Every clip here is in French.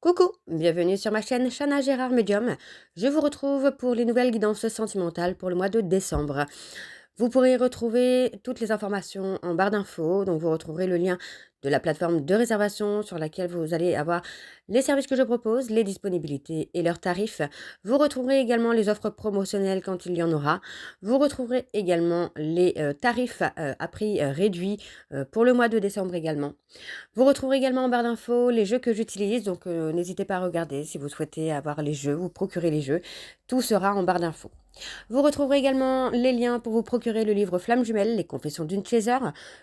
Coucou, bienvenue sur ma chaîne Chana Gérard Medium. Je vous retrouve pour les nouvelles guidances sentimentales pour le mois de décembre. Vous pourrez retrouver toutes les informations en barre d'infos, donc vous retrouverez le lien de la plateforme de réservation sur laquelle vous allez avoir les services que je propose, les disponibilités et leurs tarifs. Vous retrouverez également les offres promotionnelles quand il y en aura. Vous retrouverez également les tarifs à prix réduit pour le mois de décembre également. Vous retrouverez également en barre d'infos les jeux que j'utilise, donc n'hésitez pas à regarder si vous souhaitez avoir les jeux, vous procurer les jeux. Tout sera en barre d'infos. Vous retrouverez également les liens pour vous procurer le livre Flamme jumelle, les confessions d'une chaser,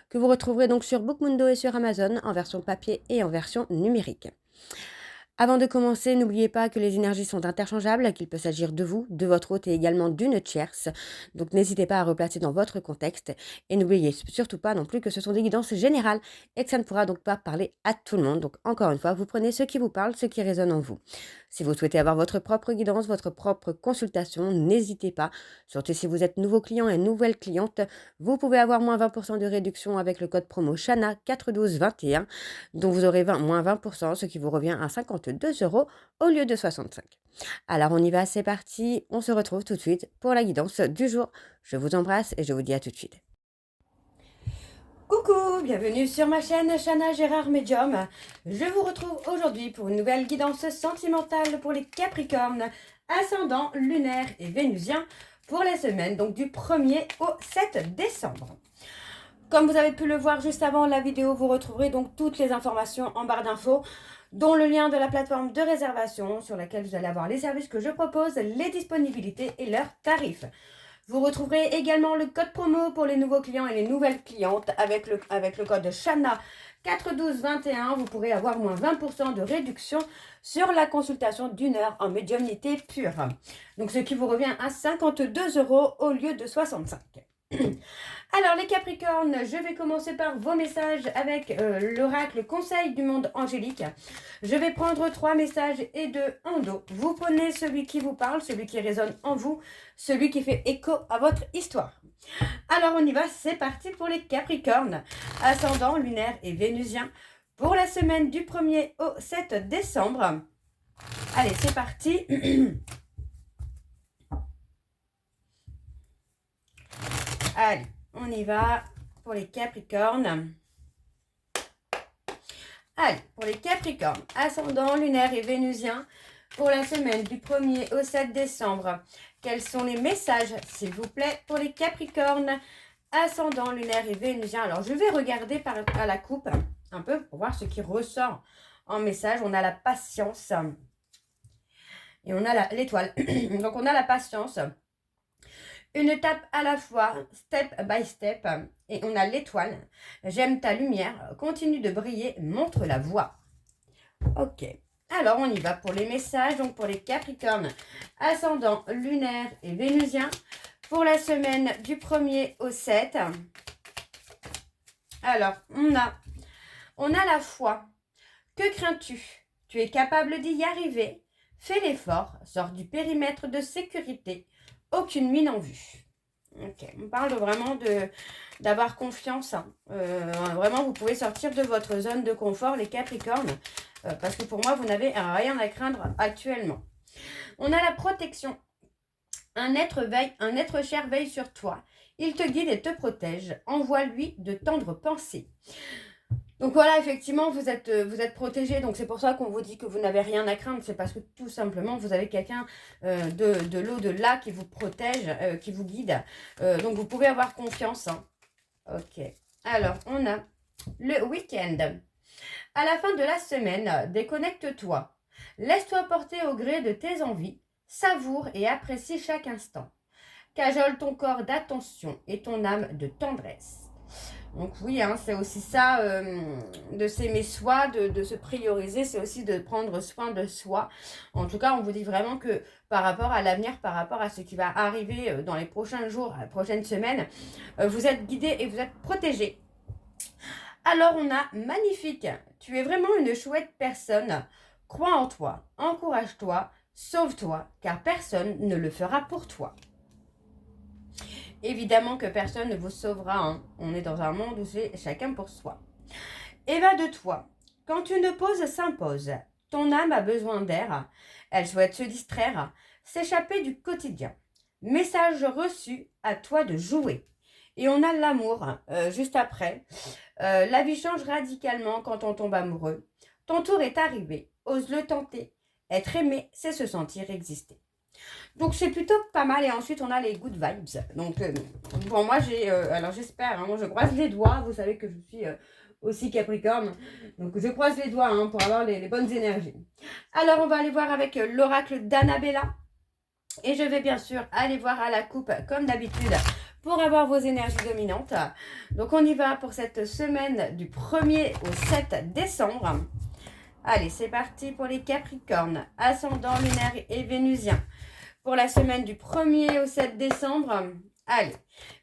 que vous retrouverez donc sur Bookmundo et sur Amazon en version papier et en version numérique. Avant de commencer, n'oubliez pas que les énergies sont interchangeables, qu'il peut s'agir de vous, de votre hôte et également d'une tierce. Donc n'hésitez pas à replacer dans votre contexte et n'oubliez surtout pas non plus que ce sont des guidances générales et que ça ne pourra donc pas parler à tout le monde. Donc encore une fois, vous prenez ce qui vous parle, ce qui résonne en vous. Si vous souhaitez avoir votre propre guidance, votre propre consultation, n'hésitez pas. Surtout si vous êtes nouveau client et nouvelle cliente, vous pouvez avoir moins 20% de réduction avec le code promo Chana 41221, dont vous aurez moins 20%, ce qui vous revient à 52 euros au lieu de 65. Alors on y va, c'est parti, on se retrouve tout de suite pour la guidance du jour. Je vous embrasse et je vous dis à tout de suite. Coucou, bienvenue sur ma chaîne Chana Gérard Medium. Je vous retrouve aujourd'hui pour une nouvelle guidance sentimentale pour les Capricornes, ascendant lunaire et vénusien pour la semaine donc du 1er au 7 décembre. Comme vous avez pu le voir juste avant la vidéo, vous retrouverez donc toutes les informations en barre d'infos, dont le lien de la plateforme de réservation sur laquelle vous allez avoir les services que je propose, les disponibilités et leurs tarifs. Vous retrouverez également le code promo pour les nouveaux clients et les nouvelles clientes avec le code Chana 41221. Vous pourrez avoir moins 20% de réduction sur la consultation d'une heure en médiumnité pure. Donc ce qui vous revient à 52 euros au lieu de 65. Alors les Capricornes, je vais commencer par vos messages avec l'oracle Conseil du monde angélique. Je vais prendre 3 messages et 2 en dos. Vous prenez celui qui vous parle, celui qui résonne en vous, celui qui fait écho à votre histoire. Alors on y va, c'est parti pour les Capricornes, ascendant lunaire et vénusien, pour la semaine du 1er au 7 décembre. Allez, c'est parti. Allez, on y va pour les Capricornes. Allez, pour les Capricornes, ascendant lunaire et vénusien, pour la semaine du 1er au 7 décembre. Quels sont les messages, s'il vous plaît, pour les Capricornes, ascendant lunaire et vénusien? Alors, je vais regarder à la coupe un peu pour voir ce qui ressort en message. On a la patience et on a l'étoile. Donc, on a la patience. Une étape à la fois, step by step, et on a l'étoile. J'aime ta lumière, continue de briller, montre la voie. Ok, alors on y va pour les messages, donc pour les Capricornes, ascendant lunaire et vénusien, pour la semaine du 1er au 7. Alors, on a la foi. Que crains-tu? Tu es capable d'y arriver. Fais l'effort, sors du périmètre de sécurité. Aucune mine en vue. Ok, on parle vraiment d'avoir confiance. Vraiment, vous pouvez sortir de votre zone de confort, les Capricornes, parce que pour moi, vous n'avez rien à craindre actuellement. On a la protection. Un être cher veille sur toi. Il te guide et te protège. Envoie-lui de tendres pensées. Donc voilà, effectivement, vous êtes protégé. Donc c'est pour ça qu'on vous dit que vous n'avez rien à craindre. C'est parce que tout simplement, vous avez quelqu'un de l'au-delà qui vous protège, qui vous guide. Donc vous pouvez avoir confiance. Hein. Ok. Alors, on a le week-end. À la fin de la semaine, déconnecte-toi. Laisse-toi porter au gré de tes envies. Savoure et apprécie chaque instant. Cajole ton corps d'attention et ton âme de tendresse. Donc oui, hein, c'est aussi ça, de s'aimer soi, de se prioriser, c'est aussi de prendre soin de soi. En tout cas, on vous dit vraiment que par rapport à l'avenir, par rapport à ce qui va arriver dans les prochains jours, les prochaines semaines, vous êtes guidé et vous êtes protégé. Alors on a magnifique, tu es vraiment une chouette personne. Crois en toi, encourage-toi, sauve-toi, car personne ne le fera pour toi. Évidemment que personne ne vous sauvera. Hein. On est dans un monde où c'est chacun pour soi. Évade-toi. Quand une pause s'impose, Ton âme a besoin d'air. Elle souhaite se distraire, s'échapper du quotidien. Message reçu, à toi de jouer. Et on a l'amour juste après. La vie change radicalement quand on tombe amoureux. Ton tour est arrivé, ose le tenter. Être aimé, c'est se sentir exister. Donc c'est plutôt pas mal. Et ensuite on a les good vibes. Donc bon, moi alors j'espère, moi je croise les doigts. Vous savez que je suis aussi Capricorne. Donc je croise les doigts pour avoir les bonnes énergies. Alors on va aller voir avec l'oracle d'Annabella. Et je vais bien sûr aller voir à la coupe comme d'habitude pour avoir vos énergies dominantes. Donc on y va pour cette semaine du 1er au 7 décembre. Allez, c'est parti pour les Capricornes, ascendant lunaire et vénusien. Pour la semaine du 1er au 7 décembre, allez,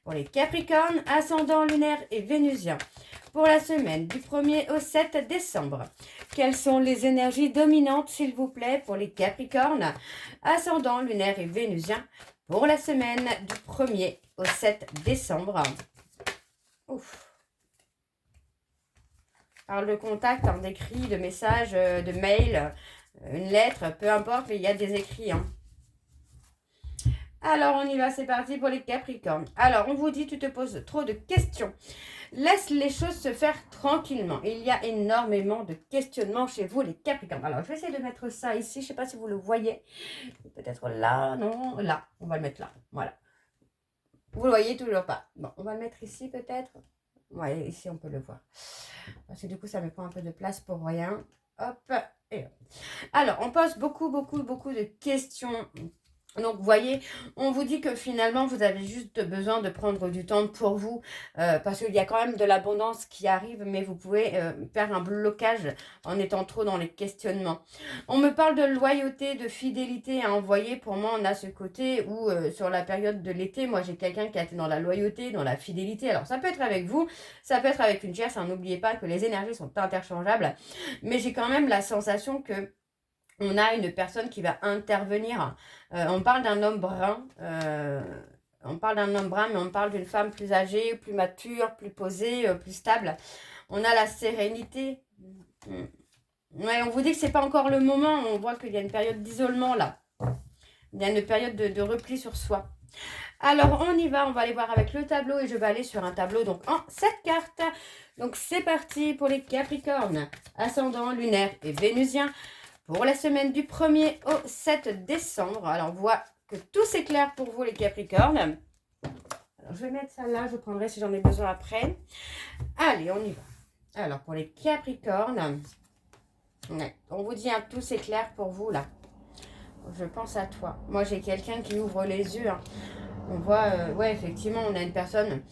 pour les Capricornes, ascendant lunaire et vénusien. Pour la semaine du 1er au 7 décembre, quelles sont les énergies dominantes, s'il vous plaît, pour les Capricornes, ascendant lunaire et vénusien, pour la semaine du 1er au 7 décembre. Ouf. Parle de contact, d'écrit, de message, de mail, une lettre, peu importe, mais il y a des écrits. Alors, on y va, c'est parti pour les Capricornes. Alors, on vous dit, tu te poses trop de questions. Laisse les choses se faire tranquillement. Il y a énormément de questionnements chez vous, les Capricornes. Alors, je vais essayer de mettre ça ici. Je ne sais pas si vous le voyez. Peut-être là, non, là. On va le mettre là. Voilà. Vous le voyez toujours pas. Bon, on va le mettre ici peut-être. Ouais, ici, on peut le voir. Parce que du coup, ça me prend un peu de place pour rien. Hop, et hop. Alors, on pose beaucoup de questions. Donc, vous voyez, on vous dit que finalement, vous avez juste besoin de prendre du temps pour vous parce qu'il y a quand même de l'abondance qui arrive, mais vous pouvez faire un blocage en étant trop dans les questionnements. On me parle de loyauté, de fidélité à envoyer. Pour moi, on a ce côté où sur la période de l'été, moi, j'ai quelqu'un qui a été dans la loyauté, dans la fidélité. Alors, ça peut être avec vous, ça peut être avec une tierce. N'oubliez pas que les énergies sont interchangeables, mais j'ai quand même la sensation que on a une personne qui va intervenir. On parle d'un homme brun. On parle d'un homme brun, mais on parle d'une femme plus âgée, plus mature, plus posée, plus stable. On a la sérénité. Ouais, on vous dit que c'est pas encore le moment. On voit qu'il y a une période d'isolement là. Il y a une période de repli sur soi. Alors, on y va. On va aller voir avec le tableau et je vais aller sur un tableau donc en 7 cartes. Donc, c'est parti pour les Capricornes. Ascendant, lunaire et vénusien. Pour la semaine du 1er au 7 décembre. Alors, on voit que tout s'éclaire pour vous, les Capricornes. Alors, je vais mettre ça là. Je prendrai si j'en ai besoin après. Allez, on y va. Alors, pour les Capricornes, on vous dit, tout s'éclaire pour vous, là. Je pense à toi. Moi, j'ai quelqu'un qui ouvre les yeux. On voit, ouais, effectivement, on a une personne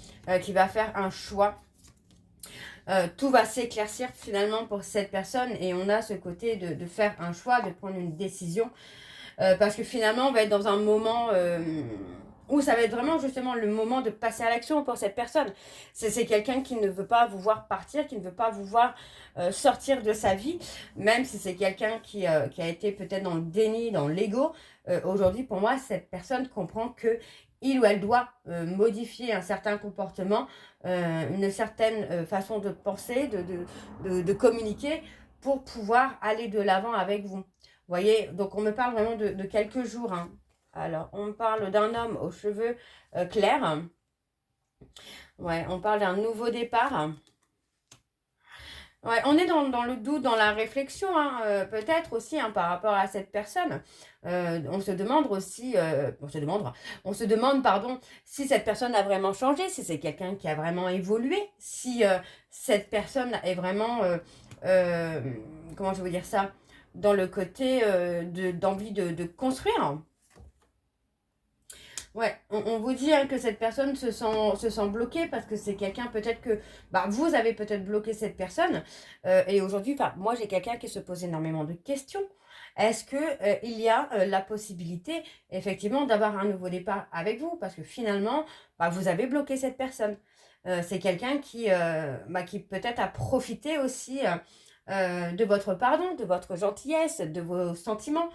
qui va faire un choix. Tout va s'éclaircir finalement pour cette personne et on a ce côté de faire un choix, de prendre une décision parce que finalement on va être dans un moment où ça va être vraiment justement le moment de passer à l'action pour cette personne. C'est quelqu'un qui ne veut pas vous voir partir, qui ne veut pas vous voir sortir de sa vie, même si c'est quelqu'un qui a été peut-être dans le déni, dans l'ego. Aujourd'hui pour moi cette personne comprend que il ou elle doit modifier un certain comportement, une certaine façon de penser, de communiquer pour pouvoir aller de l'avant avec vous. Vous voyez, donc on me parle vraiment de quelques jours. Alors, on parle d'un homme aux cheveux clairs. Ouais, on parle d'un nouveau départ. Ouais, on est dans le doute, dans la réflexion, peut-être aussi par rapport à cette personne. On se demande aussi, on se demande, pardon, si cette personne a vraiment changé, si c'est quelqu'un qui a vraiment évolué, si cette personne est vraiment, comment je veux dire ça, dans le côté d'envie de construire. Ouais, on vous dit que cette personne se sent bloquée parce que c'est quelqu'un peut-être que vous avez peut-être bloqué cette personne et aujourd'hui, moi j'ai quelqu'un qui se pose énormément de questions. Est-ce que il y a la possibilité effectivement d'avoir un nouveau départ avec vous parce que finalement vous avez bloqué cette personne. C'est quelqu'un qui peut-être a profité aussi de votre pardon, de votre gentillesse, de vos sentiments.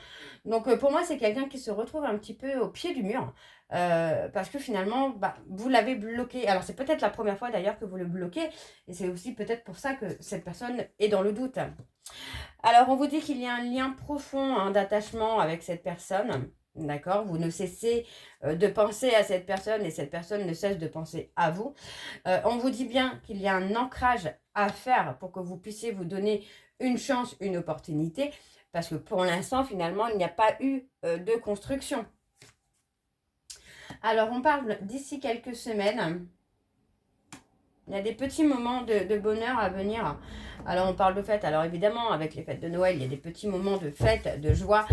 Donc pour moi, c'est quelqu'un qui se retrouve un petit peu au pied du mur. Parce que finalement, bah, vous l'avez bloqué. Alors c'est peut-être la première fois d'ailleurs que vous le bloquez. Et c'est aussi peut-être pour ça que cette personne est dans le doute. Alors on vous dit qu'il y a un lien profond hein, d'attachement avec cette personne. D'accord, vous ne cessez de penser à cette personne et cette personne ne cesse de penser à vous. On vous dit bien qu'il y a un ancrage à faire pour que vous puissiez vous donner une chance, une opportunité, parce que pour l'instant, finalement, il n'y a pas eu de construction. Alors, on parle d'ici quelques semaines. Il y a des petits moments de bonheur à venir. Alors, on parle de fêtes. Alors, évidemment, avec les fêtes de Noël, il y a des petits moments de fête, de joie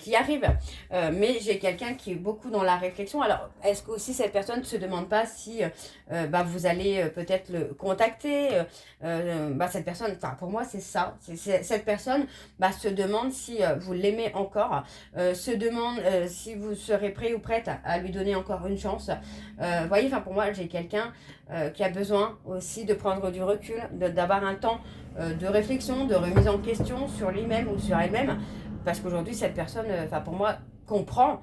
qui arrivent. Mais j'ai quelqu'un qui est beaucoup dans la réflexion. Alors, est-ce que aussi cette personne ne se demande pas si bah, vous allez peut-être le contacter bah, cette personne, enfin, pour moi, c'est ça. Cette personne bah, se demande si vous l'aimez encore, se demande si vous serez prêt ou prête à lui donner encore une chance. Vous voyez, enfin, pour moi, j'ai quelqu'un qui a besoin aussi de prendre du recul, d'avoir un temps de réflexion, de remise en question sur lui-même ou sur elle-même, parce qu'aujourd'hui cette personne, pour moi, comprend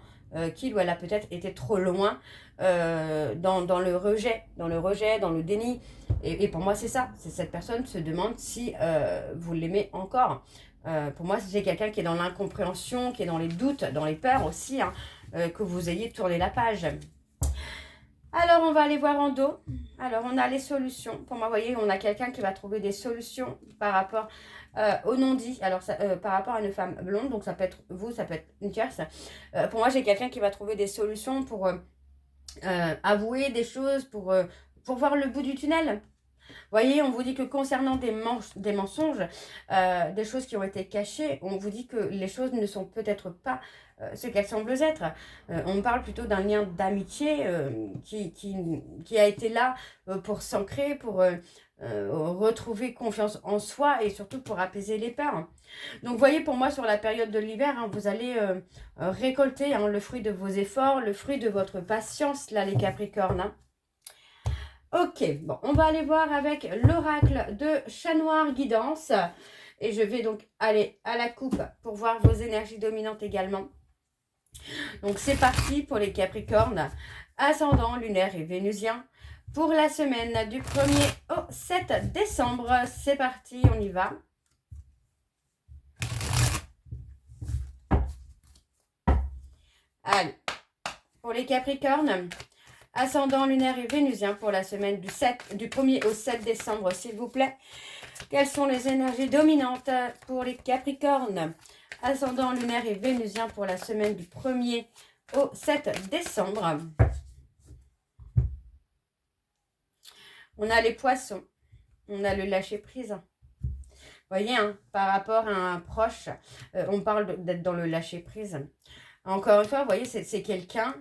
qu'il ou elle a peut-être été trop loin dans le rejet, dans le déni, et pour moi c'est ça, c'est cette personne se demande si vous l'aimez encore. Pour moi c'est quelqu'un qui est dans l'incompréhension, qui est dans les doutes, dans les peurs aussi, hein, que vous ayez tourné la page. Alors, on va aller voir en dos. Alors, on a les solutions. Pour moi, vous voyez, on a quelqu'un qui va trouver des solutions par rapport au non-dit. Alors, par rapport à une femme blonde, donc ça peut être vous, ça peut être une tierce. Pour moi, j'ai quelqu'un qui va trouver des solutions pour avouer des choses, pour voir le bout du tunnel. Vous voyez, on vous dit que concernant des mensonges, des choses qui ont été cachées, on vous dit que les choses ne sont peut-être pas ce qu'elles semblent être. On parle plutôt d'un lien d'amitié qui a été là pour s'ancrer, pour retrouver confiance en soi et surtout pour apaiser les peurs. Donc, vous voyez, pour moi, sur la période de l'hiver, hein, vous allez récolter hein, le fruit de vos efforts, le fruit de votre patience, là, les Capricornes. Hein. Ok, bon, on va aller voir avec l'oracle de Chat Noir Guidance. Et je vais donc aller à la coupe pour voir vos énergies dominantes également. Donc c'est parti pour les Capricornes, ascendant lunaire et vénusien. Pour la semaine du 1er au 7 décembre, c'est parti, on y va. Allez, pour les Capricornes, ascendant lunaire et vénusien pour la semaine du 1er au 7 décembre, s'il vous plaît. Quelles sont les énergies dominantes pour les Capricornes? Ascendant lunaire et vénusien pour la semaine du 1er au 7 décembre. On a les poissons. On a le lâcher-prise. Vous voyez, hein, par rapport à un proche, on parle d'être dans le lâcher-prise. Encore une fois, vous voyez, c'est quelqu'un...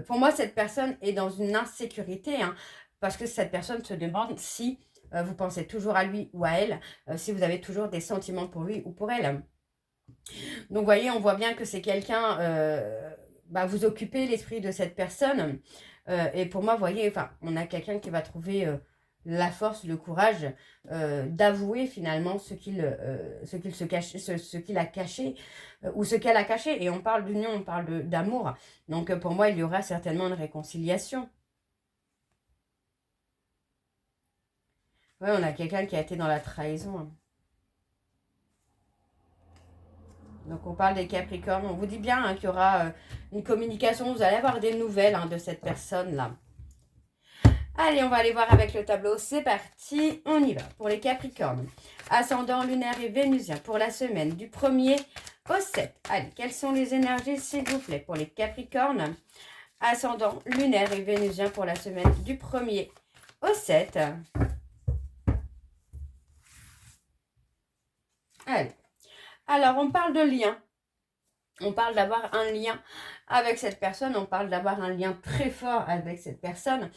pour moi, cette personne est dans une insécurité, hein, parce que cette personne se demande si vous pensez toujours à lui ou à elle, si vous avez toujours des sentiments pour lui ou pour elle. Donc, vous voyez, on voit bien que c'est quelqu'un, vous occupez l'esprit de cette personne. Et pour moi, vous voyez, on a quelqu'un qui va trouver la force, le courage d'avouer finalement ce qu'il se cache, ce qu'il a caché ou ce qu'elle a caché. Et on parle d'union, on parle d'amour. Donc, pour moi, il y aura certainement une réconciliation. Ouais, on a quelqu'un qui a été dans la trahison. Hein. Donc, on parle des Capricornes. On vous dit bien hein, qu'il y aura une communication. Vous allez avoir des nouvelles hein, de cette personne-là. Allez, on va aller voir avec le tableau. C'est parti, on y va. Pour les Capricornes, ascendant lunaire et vénusien pour la semaine du 1er au 7. Allez, quelles sont les énergies, s'il vous plaît, pour les Capricornes, ascendant lunaire et vénusien pour la semaine du 1er au 7. Allez. Alors, on parle de lien. On parle d'avoir un lien avec cette personne. On parle d'avoir un lien très fort avec cette personne.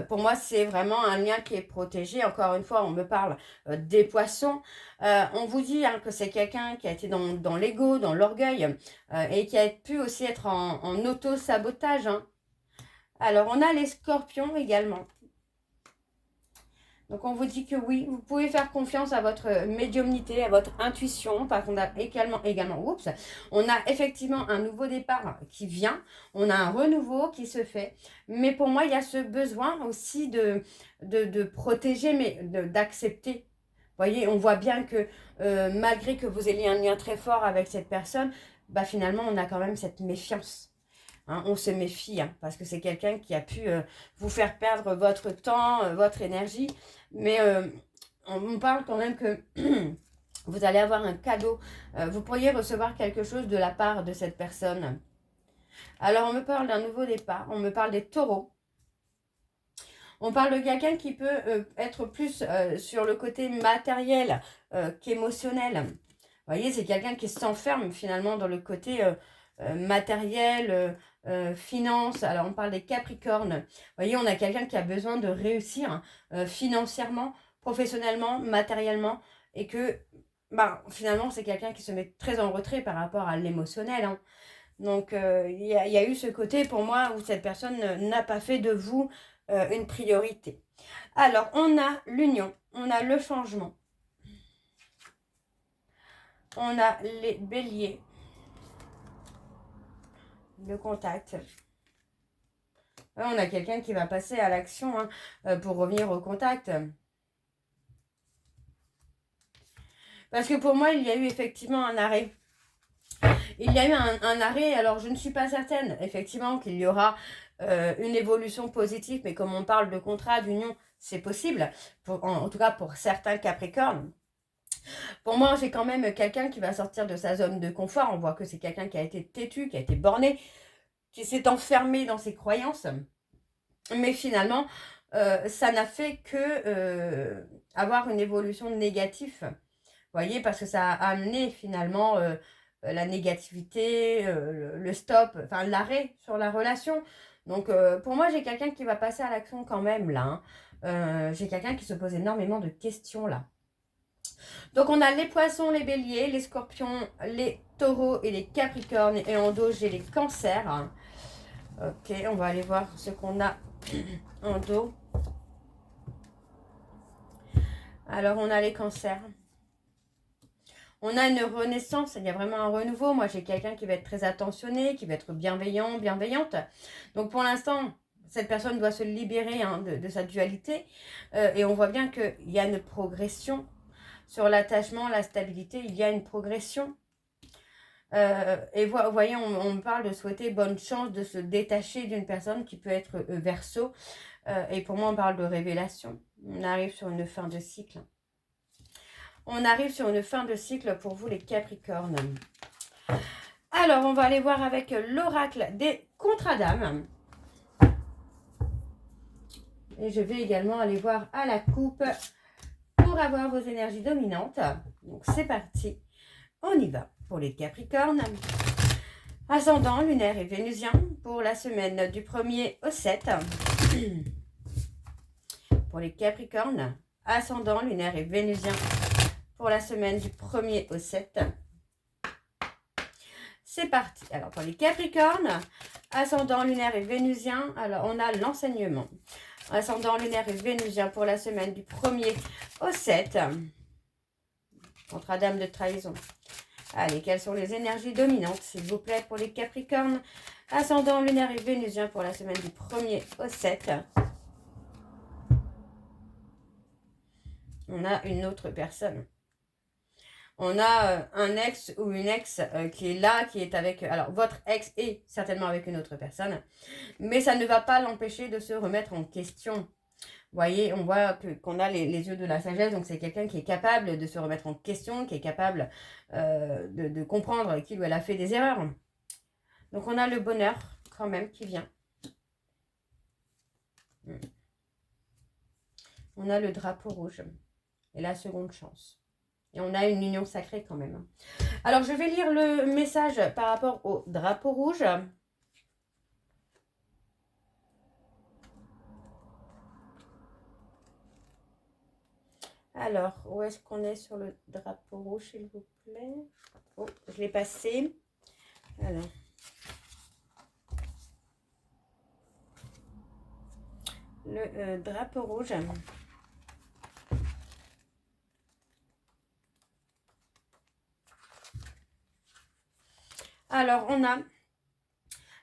Pour moi, c'est vraiment un lien qui est protégé. Encore une fois, on me parle des poissons. On vous dit hein, que c'est quelqu'un qui a été dans l'ego, dans l'orgueil et qui a pu aussi être en auto-sabotage. Hein. Alors, on a les scorpions également. Donc on vous dit que oui, vous pouvez faire confiance à votre médiumnité, à votre intuition, parce qu'on a oups, on a effectivement un nouveau départ qui vient, on a un renouveau qui se fait, mais pour moi il y a ce besoin aussi de protéger, mais d'accepter. Vous voyez, on voit bien que malgré que vous ayez un lien très fort avec cette personne, bah finalement on a quand même cette méfiance. Hein, on se méfie, hein, parce que c'est quelqu'un qui a pu vous faire perdre votre temps, votre énergie. Mais on parle quand même que vous allez avoir un cadeau. Vous pourriez recevoir quelque chose de la part de cette personne. Alors, on me parle d'un nouveau départ. On me parle des taureaux. On parle de quelqu'un qui peut être plus sur le côté matériel qu'émotionnel. Vous voyez, c'est quelqu'un qui s'enferme finalement dans le côté matériel, finance. Alors, on parle des Capricornes. Vous voyez, on a quelqu'un qui a besoin de réussir financièrement, professionnellement, matériellement. Et que, bah, finalement, c'est quelqu'un qui se met très en retrait par rapport à l'émotionnel. Hein. Donc, il y a eu ce côté pour moi où cette personne n'a pas fait de vous une priorité. Alors, on a l'union, on a le changement. On a les béliers. Le contact. On a quelqu'un qui va passer à l'action hein, pour revenir au contact. Parce que pour moi, il y a eu effectivement un arrêt. Il y a eu un arrêt, alors je ne suis pas certaine, effectivement, qu'il y aura une évolution positive, mais comme on parle de contrat, d'union, c'est possible, en tout cas pour certains Capricornes. Pour moi, j'ai quand même quelqu'un qui va sortir de sa zone de confort. On voit que c'est quelqu'un qui a été têtu, qui a été borné, qui s'est enfermé dans ses croyances. Mais finalement, ça n'a fait que avoir une évolution négative. Vous voyez, parce que ça a amené finalement la négativité, le stop, enfin l'arrêt sur la relation. Donc pour moi, j'ai quelqu'un qui va passer à l'action quand même là. Hein. J'ai quelqu'un qui se pose énormément de questions là. Donc on a les poissons, les béliers, les scorpions, les taureaux et les capricornes. Et en dos, j'ai les cancers. Ok, on va aller voir ce qu'on a en dos. Alors on a les cancers. On a une renaissance, il y a vraiment un renouveau. Moi, j'ai quelqu'un qui va être très attentionné, qui va être bienveillant, bienveillante. Donc, pour l'instant, cette personne doit se libérer hein, de sa dualité. Et on voit bien qu'il y a une progression sur l'attachement, la stabilité. Il y a une progression. Et vous voyez, on me parle de souhaiter bonne chance de se détacher d'une personne qui peut être Verseau. Et pour moi, on parle de révélation. On arrive sur une fin de cycle. On arrive sur une fin de cycle pour vous les Capricornes. Alors, on va aller voir avec l'oracle des contrats d'âme. Et je vais également aller voir à la coupe pour avoir vos énergies dominantes. Donc, c'est parti. On y va pour les Capricornes. Ascendant lunaire et vénusien pour la semaine du 1er au 7. Pour les Capricornes, ascendant lunaire et vénusien pour la semaine du 1er au 7. C'est parti. Alors, pour les Capricornes, ascendant lunaire et vénusien, alors on a l'enseignement. Ascendant lunaire et vénusien pour la semaine du 1er au 7. Contrat d'âme de trahison. Allez, quelles sont les énergies dominantes, s'il vous plaît, pour les Capricornes? Ascendant lunaire et vénusien pour la semaine du 1er au 7. On a une autre personne. On a un ex ou une ex qui est là, qui est avec... Alors, votre ex est certainement avec une autre personne. Mais ça ne va pas l'empêcher de se remettre en question. Vous voyez, on voit qu'on a les yeux de la sagesse. Donc, c'est quelqu'un qui est capable de se remettre en question, qui est capable de comprendre qu'il ou elle a fait des erreurs. Donc, on a le bonheur quand même qui vient. On a le drapeau rouge et la seconde chance. Et on a une union sacrée quand même. Alors, je vais lire le message par rapport au drapeau rouge. Alors, où est-ce qu'on est sur le drapeau rouge, s'il vous plaît? Oh, je l'ai passé. Alors. Le drapeau rouge. Alors, on a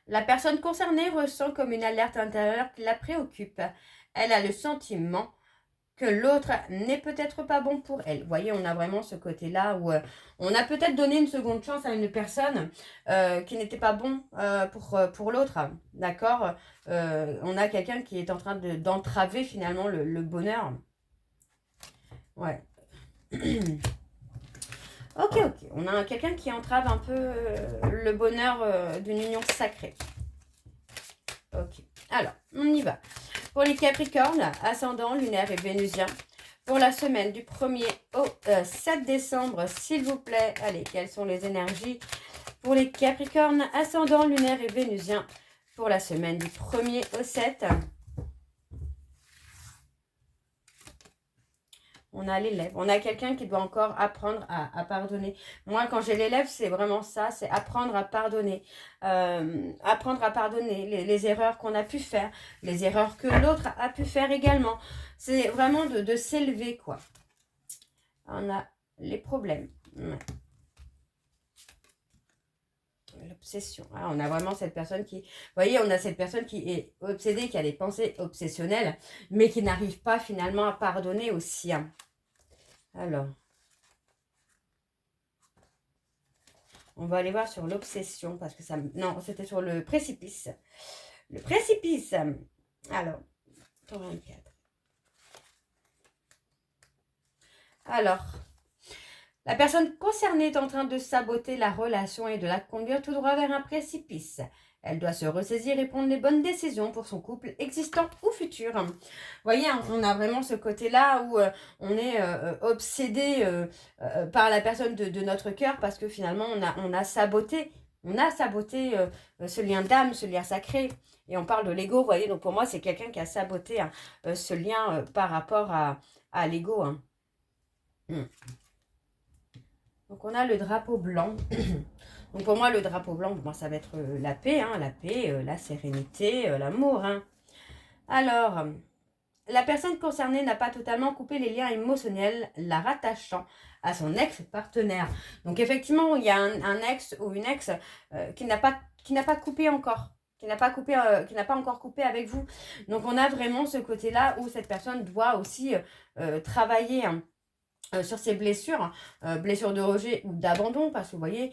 la personne concernée ressent comme une alerte intérieure qui la préoccupe. Elle a le sentiment que l'autre n'est peut-être pas bon pour elle. Vous voyez, on a vraiment ce côté-là où on a peut-être donné une seconde chance à une personne qui n'était pas bon pour l'autre. D'accord. On a quelqu'un qui est en train d'entraver finalement le bonheur. Ouais. Ok. On a quelqu'un qui entrave un peu le bonheur d'une union sacrée. Ok. Alors, on y va. Pour les Capricornes, ascendant, lunaire et vénusien, pour la semaine du 1er au 7 décembre, s'il vous plaît. Allez, quelles sont les énergies pour les Capricornes, ascendant, lunaire et vénusien, pour la semaine du 1er au 7. On a l'élève. On a quelqu'un qui doit encore apprendre à pardonner. Moi, quand j'ai l'élève, c'est vraiment ça. C'est apprendre à pardonner. Apprendre à pardonner les erreurs qu'on a pu faire. Les erreurs que l'autre a pu faire également. C'est vraiment de s'élever, quoi. On a les problèmes. Ouais. L'obsession. Ah, on a vraiment cette personne qui... Vous voyez, on a cette personne qui est obsédée, qui a des pensées obsessionnelles, mais qui n'arrive pas finalement à pardonner aussi. Hein. Alors, on va aller voir sur l'obsession, parce que ça... Non, c'était sur le précipice. Le précipice. Alors, 24. Alors, la personne concernée est en train de saboter la relation et de la conduire tout droit vers un précipice. Elle doit se ressaisir et prendre les bonnes décisions pour son couple existant ou futur. Vous voyez, on a vraiment ce côté-là où on est obsédé par la personne de notre cœur parce que finalement, on a saboté ce lien d'âme, ce lien sacré. Et on parle de l'ego, vous voyez. Donc pour moi, c'est quelqu'un qui a saboté hein, ce lien par rapport à l'ego. Hein. Donc on a le drapeau blanc. Donc pour moi, le drapeau blanc, bon, ça va être la paix, hein, la sérénité, l'amour. Hein. Alors, la personne concernée n'a pas totalement coupé les liens émotionnels, la rattachant à son ex-partenaire. Donc effectivement, il y a un ex ou une ex qui n'a pas coupé encore. Qui n'a pas encore coupé avec vous. Donc on a vraiment ce côté-là où cette personne doit aussi travailler hein, sur ses blessures, blessures de rejet ou d'abandon, parce que vous voyez,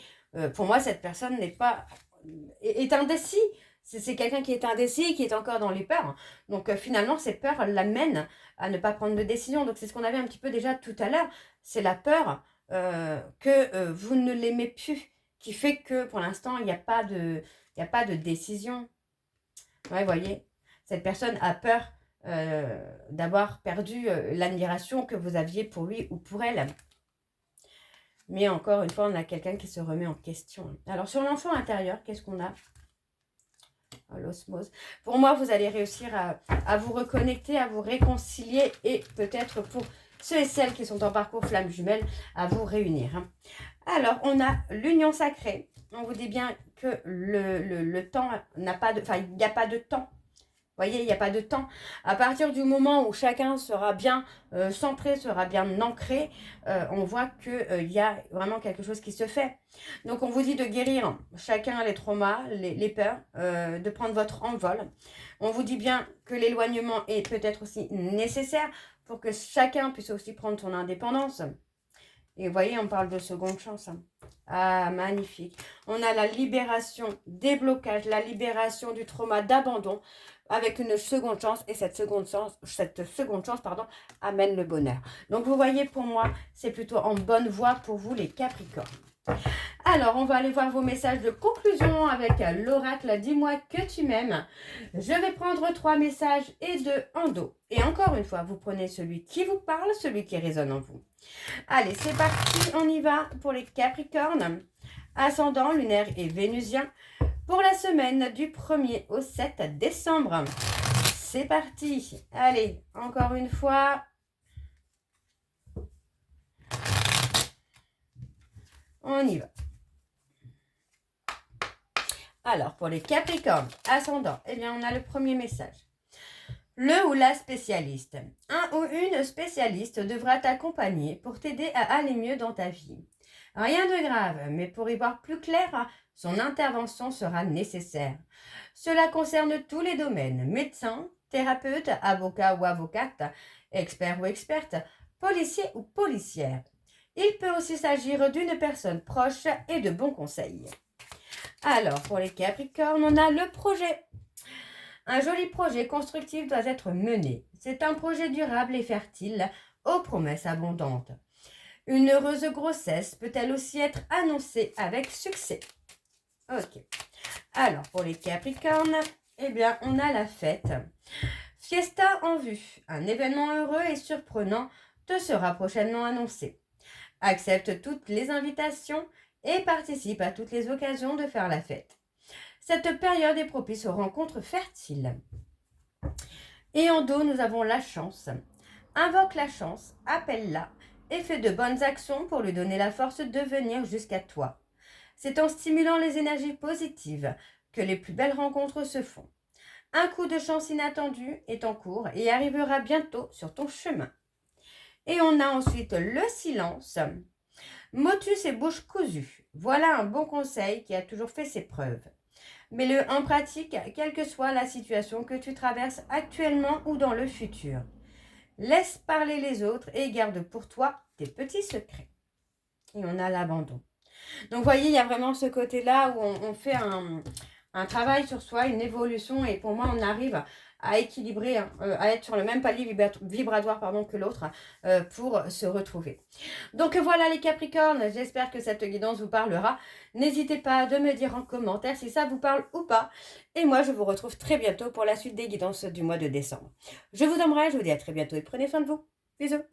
pour moi, cette personne est indécis. C'est quelqu'un qui est indécis, qui est encore dans les peurs. Donc finalement, ces peurs l'amènent à ne pas prendre de décision. Donc c'est ce qu'on avait un petit peu déjà tout à l'heure. C'est la peur que vous ne l'aimez plus, qui fait que pour l'instant, il n'y a pas de décision. Ouais, vous voyez, cette personne a peur d'avoir perdu l'admiration que vous aviez pour lui ou pour elle. Mais encore une fois, on a quelqu'un qui se remet en question. Alors, sur l'enfant intérieur, qu'est-ce qu'on a? L'osmose. Pour moi, vous allez réussir à vous reconnecter, à vous réconcilier et peut-être pour ceux et celles qui sont en parcours flamme jumelle, à vous réunir. Alors, on a l'union sacrée. On vous dit bien que le temps n'a pas de... Enfin, il n'y a pas de temps. Vous voyez, il n'y a pas de temps. À partir du moment où chacun sera bien centré, sera bien ancré, on voit qu'il y a vraiment quelque chose qui se fait. Donc, on vous dit de guérir chacun les traumas, les peurs, de prendre votre envol. On vous dit bien que l'éloignement est peut-être aussi nécessaire pour que chacun puisse aussi prendre son indépendance. Et vous voyez, on parle de seconde chance. Hein. Ah, magnifique. On a la libération des blocages, la libération du trauma d'abandon avec une seconde chance. Et cette seconde chance, amène le bonheur. Donc, vous voyez, pour moi, c'est plutôt en bonne voie pour vous, les Capricornes. Alors, on va aller voir vos messages de conclusion avec l'oracle. Dis-moi que tu m'aimes. Je vais prendre 3 messages et 2 en dos. Et encore une fois, vous prenez celui qui vous parle, celui qui résonne en vous. Allez, c'est parti, on y va pour les Capricornes. Ascendant, lunaire et vénusien. Pour la semaine du 1er au 7 décembre. C'est parti. Allez, encore une fois. On y va. Alors, pour les Capricornes, ascendant, eh bien, on a le premier message. Le ou la spécialiste. Un ou une spécialiste devra t'accompagner pour t'aider à aller mieux dans ta vie. Rien de grave, mais pour y voir plus clair, son intervention sera nécessaire. Cela concerne tous les domaines, médecin, thérapeute, avocat ou avocate, expert ou experte, policier ou policière. Il peut aussi s'agir d'une personne proche et de bons conseils. Alors, pour les Capricornes, on a le projet. Un joli projet constructif doit être mené. C'est un projet durable et fertile, aux promesses abondantes. Une heureuse grossesse peut-elle aussi être annoncée avec succès. Ok. Alors, pour les Capricornes, eh bien, on a la fête. Fiesta en vue. Un événement heureux et surprenant te sera prochainement annoncé. Accepte toutes les invitations et participe à toutes les occasions de faire la fête. Cette période est propice aux rencontres fertiles. Et en dos, nous avons la chance. Invoque la chance, appelle-la et fais de bonnes actions pour lui donner la force de venir jusqu'à toi. C'est en stimulant les énergies positives que les plus belles rencontres se font. Un coup de chance inattendu est en cours et arrivera bientôt sur ton chemin. Et on a ensuite le silence. Motus et bouche cousue. Voilà un bon conseil qui a toujours fait ses preuves. Mets-le en pratique, quelle que soit la situation que tu traverses actuellement ou dans le futur. Laisse parler les autres et garde pour toi tes petits secrets. Et on a l'abandon. Donc, vous voyez, il y a vraiment ce côté-là où on fait un travail sur soi, une évolution. Et pour moi, on arrive à équilibrer, à être sur le même palier vibratoire que l'autre pour se retrouver. Donc voilà les Capricornes, j'espère que cette guidance vous parlera. N'hésitez pas de me dire en commentaire si ça vous parle ou pas. Et moi, je vous retrouve très bientôt pour la suite des guidances du mois de décembre. Je vous aimerai, je vous dis à très bientôt et prenez soin de vous. Bisous.